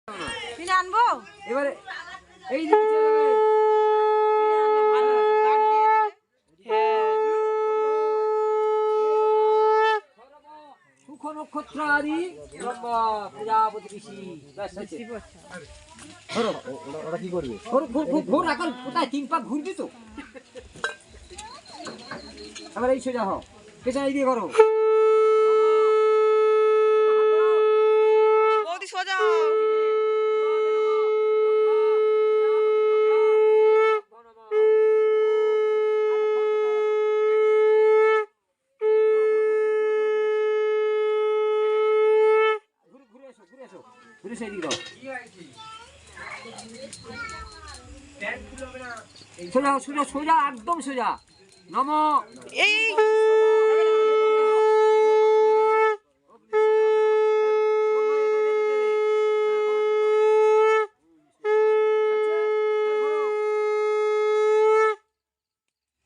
কিনে আনবো এবারে এই যে সুখ নক্ষত্র আদি প্রজাপতি ঋষি ওরা কি করবে? ঘোর এখন কোথায় 3 পাক ঘুরবি তো। এবার এই সোজা হও, পেছনে দিয়ে করো। বৌদি সোজা সোজা সোজা সোজা একদম সোজা। নম এই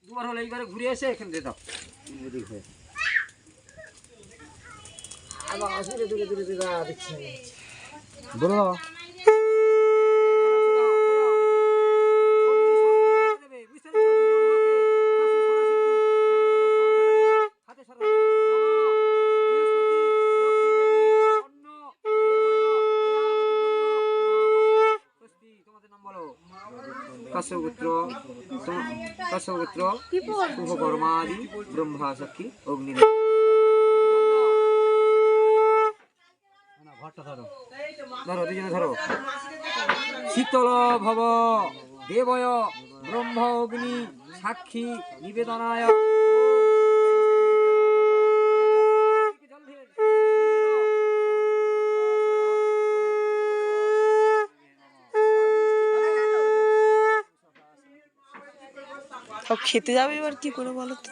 দুবার হলো, এইবারে ঘুরে এসে এখানে দিয়ে দাও। বলো কাশ্যপুত্র শুভকর্মাদি ব্রহ্মা সাক্ষী অগ্নি। ধরো দুজনে ধরো। শীতল ভব দেবয় ব্রহ্ম অগ্নি সাক্ষী নিবেদনায়। সব খেতে যাবে এবার কি করে বলো তো?